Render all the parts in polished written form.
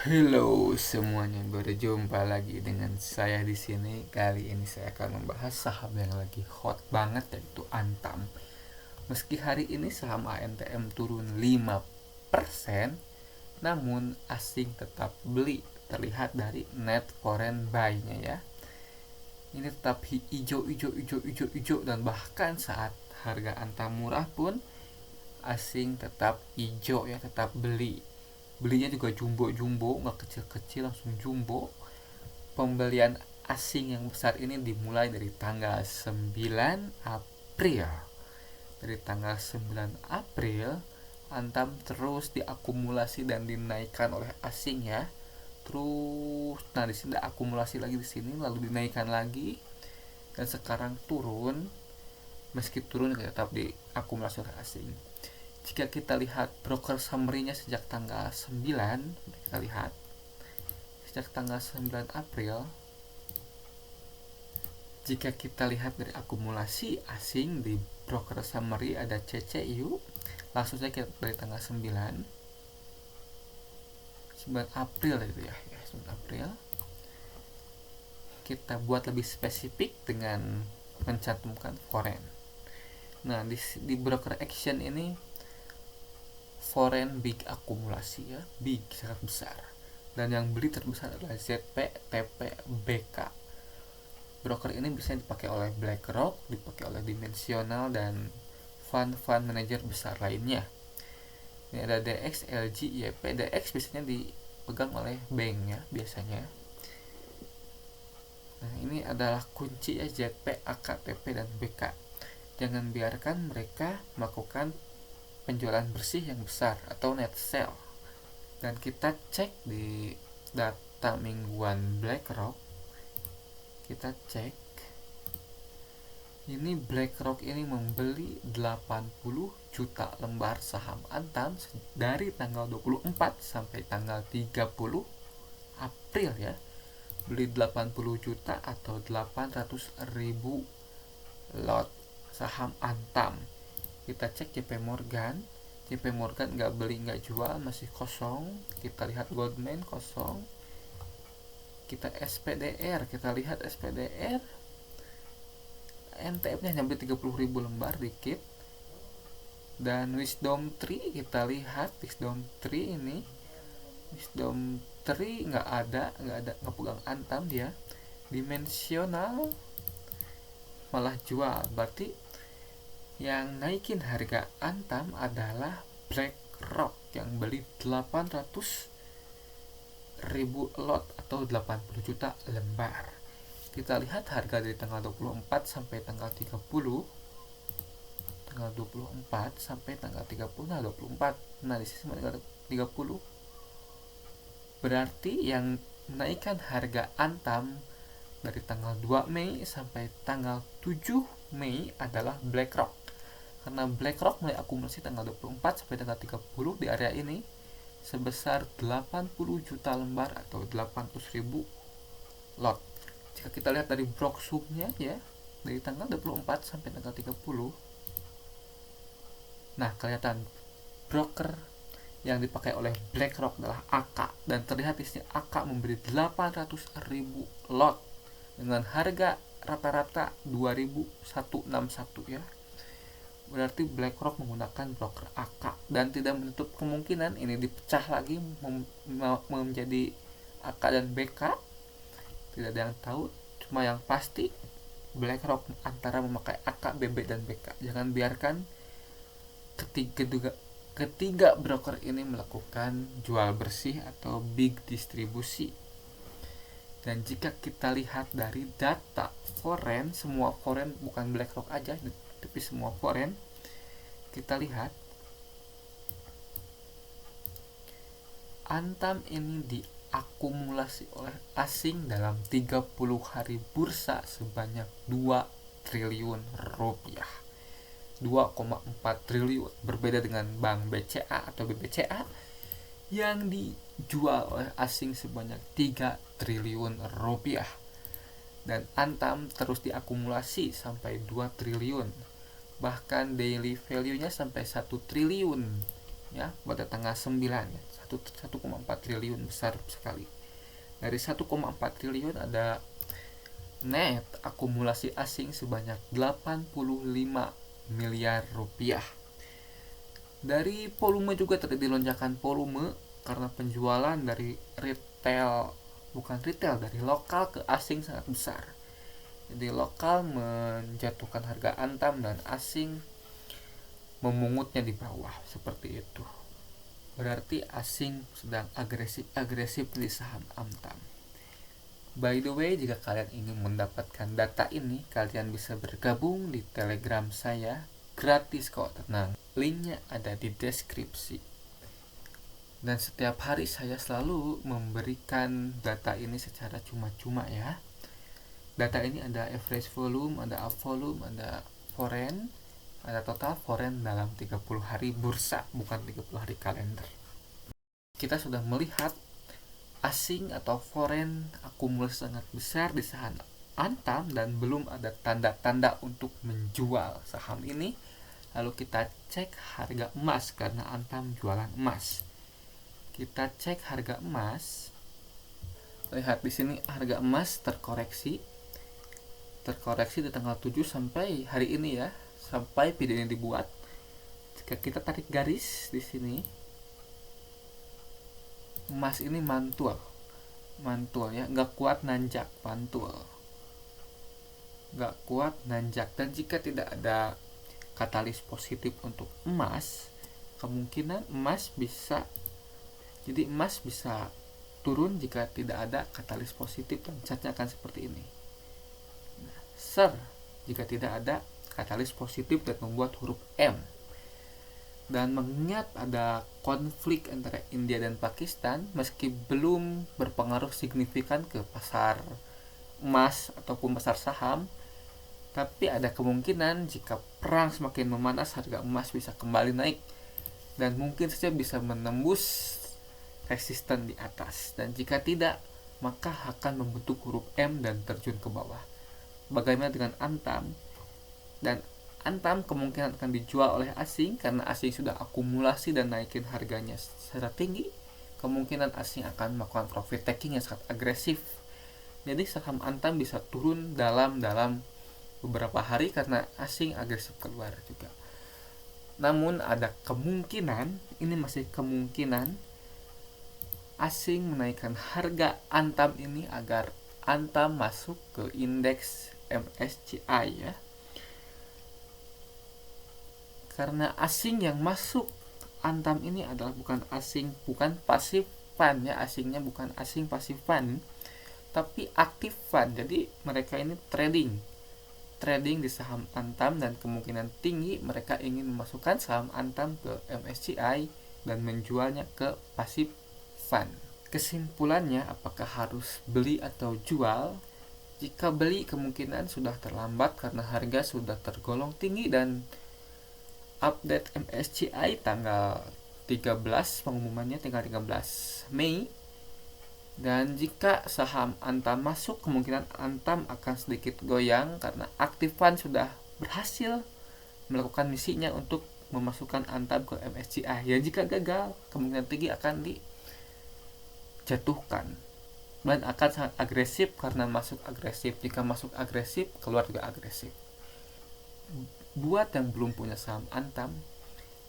Halo semuanya, berjumpa lagi dengan saya di sini. Kali ini saya akan membahas saham yang lagi hot banget, yaitu Antam. Meski hari ini saham ANTM turun 5%, namun asing tetap beli. Terlihat dari net foreign buy-nya ya. Ini tetap hijau dan bahkan saat harga Antam murah pun asing tetap hijau ya, tetap beli. Belinya juga jumbo, nggak kecil-kecil, langsung jumbo. Pembelian asing yang besar ini dimulai dari tanggal 9 April. Dari tanggal 9 April, Antam terus diakumulasi dan dinaikkan oleh asing ya. Terus, nah di sini akumulasi lagi di sini, lalu dinaikkan lagi, dan sekarang turun. Meski turun tetap diakumulasi oleh asing. Jika kita lihat broker summary-nya sejak tanggal 9, kita lihat sejak tanggal 9 April, jika kita lihat dari akumulasi asing di broker summary ada CCU. Langsung saja kita dari tanggal 9 April itu ya, 9 April. Kita buat lebih spesifik dengan mencantumkan foreign. Nah, di broker action ini foreign big akumulasi ya, big, sangat besar. Dan yang beli terbesar adalah ZP, TP, BK. Broker ini biasanya dipakai oleh BlackRock, dipakai oleh Dimensional, dan fund manager besar lainnya. Ini ada DX, LG, YP. DX biasanya dipegang oleh bank ya, biasanya. Nah, ini adalah kunci ya, ZP, AK, TP, dan BK. Jangan biarkan mereka melakukan penjualan bersih yang besar atau net sell. Dan kita cek di data mingguan BlackRock, kita cek ini BlackRock ini membeli 80 juta lembar saham Antam dari tanggal 24 sampai tanggal 30 April ya. Beli 80 juta atau 800.000 lot saham Antam. Kita cek JP Morgan nggak beli nggak jual, masih kosong. Kita lihat Goldman kosong. Kita SPDR, kita lihat SPDR NTF nya hanya beli 30.000 lembar, dikit. Dan Wisdom Tree, kita lihat Wisdom Tree ini, Wisdom Tree nggak pegang Antam dia. Dimensional malah jual, berarti yang naikin harga Antam adalah BlackRock yang beli 800.000 lot atau 80 juta lembar. Kita lihat harga dari tanggal 24 sampai tanggal 30. Tanggal 24 sampai tanggal 30, nah 24. Nah, di sini tanggal 30. Berarti yang menaikkan harga Antam dari tanggal 2 Mei sampai tanggal 7 Mei adalah BlackRock. Karena BlackRock mulai akumulasi tanggal 24 sampai tanggal 30 di area ini sebesar 80 juta lembar atau 800.000 lot. Jika kita lihat dari Broksum-nya ya, dari tanggal 24 sampai tanggal 30. Nah, kelihatan broker yang dipakai oleh BlackRock adalah AK, dan terlihat di sini AK memberi 800.000 lot dengan harga rata-rata 2.161 ya. Berarti BlackRock menggunakan broker AK, dan tidak menutup kemungkinan ini dipecah lagi menjadi AK dan BK. Tidak ada yang tahu, cuma yang pasti BlackRock antara memakai AK, BB, dan BK. Jangan biarkan ketiga broker ini melakukan jual bersih atau big distribusi. Dan jika kita lihat dari data foreign, semua foreign, bukan BlackRock aja tapi semua foreign, kita lihat Antam ini diakumulasi oleh asing dalam 30 hari bursa sebanyak 2 triliun rupiah. 2,4 triliun. Berbeda dengan Bank BCA atau BBCA yang dijual oleh asing sebanyak 3 triliun rupiah. Dan Antam terus diakumulasi sampai 2 triliun. Bahkan daily value-nya sampai 1 triliun ya pada tanggal 9 ya. 1,4 triliun, besar sekali. Dari 1,4 triliun ada net akumulasi asing sebanyak 85 miliar rupiah. Dari volume juga terjadi lonjakan volume karena penjualan dari dari lokal ke asing sangat besar. Jadi lokal menjatuhkan harga Antam dan asing memungutnya di bawah, seperti itu. Berarti asing sedang agresif di saham Antam. By the way, jika kalian ingin mendapatkan data ini, kalian bisa bergabung di Telegram saya, gratis kok, tenang. Linknya ada di deskripsi. Dan setiap hari saya selalu memberikan data ini secara cuma-cuma ya. Data ini ada average volume, ada up volume, ada foreign, ada total foreign dalam 30 hari bursa, bukan 30 hari kalender. Kita sudah melihat asing atau foreign akumulasi sangat besar di saham Antam dan belum ada tanda-tanda untuk menjual saham ini. Lalu kita cek harga emas karena Antam jualan emas. Kita cek harga emas. Lihat di sini harga emas terkoreksi di tanggal 7 sampai hari ini ya, sampai video ini dibuat. Jika kita tarik garis di sini, emas ini mantul ya, nggak kuat nanjak, mantul, nggak kuat nanjak. Dan jika tidak ada katalis positif untuk emas, kemungkinan emas bisa turun jika tidak ada katalis positif, dan chartnya akan seperti ini. Jika tidak ada katalis positif dan membuat huruf M. Dan mengingat ada konflik antara India dan Pakistan, meski belum berpengaruh signifikan ke pasar emas ataupun pasar saham, tapi ada kemungkinan jika perang semakin memanas, harga emas bisa kembali naik dan mungkin saja bisa menembus resisten di atas. Dan jika tidak, maka akan membentuk huruf M dan terjun ke bawah. Bagaimana dengan Antam? Dan Antam kemungkinan akan dijual oleh asing karena asing sudah akumulasi dan naikin harganya secara tinggi. Kemungkinan asing akan melakukan profit taking yang sangat agresif. Jadi saham Antam bisa turun dalam beberapa hari karena asing agresif keluar juga. Namun ada kemungkinan, ini masih kemungkinan, asing menaikkan harga Antam ini agar Antam masuk ke indeks MSCI ya. Karena asing yang masuk Antam ini adalah bukan pasif fund ya, asingnya bukan asing pasif fund, tapi aktif fund. Jadi mereka ini trading di saham Antam dan kemungkinan tinggi mereka ingin memasukkan saham Antam ke MSCI dan menjualnya ke pasif fund. Kesimpulannya, apakah harus beli atau jual? Jika beli kemungkinan sudah terlambat karena harga sudah tergolong tinggi dan update MSCI tanggal 13, pengumumannya tanggal 13 Mei. Dan jika saham Antam masuk, kemungkinan Antam akan sedikit goyang karena aktif fund sudah berhasil melakukan misinya untuk memasukkan Antam ke MSCI. Ya jika gagal, kemungkinan tinggi akan dijatuhkan dan akan sangat agresif karena masuk agresif. Jika masuk agresif, keluar juga agresif. Buat yang belum punya saham Antam,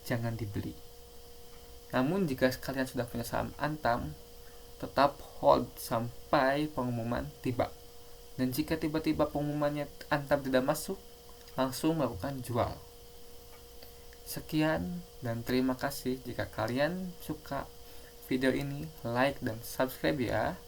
jangan dibeli. Namun jika kalian sudah punya saham Antam, tetap hold sampai pengumuman tiba. Dan jika tiba-tiba pengumumannya Antam tidak masuk, langsung melakukan jual. Sekian dan terima kasih. Jika kalian suka video ini, like dan subscribe ya.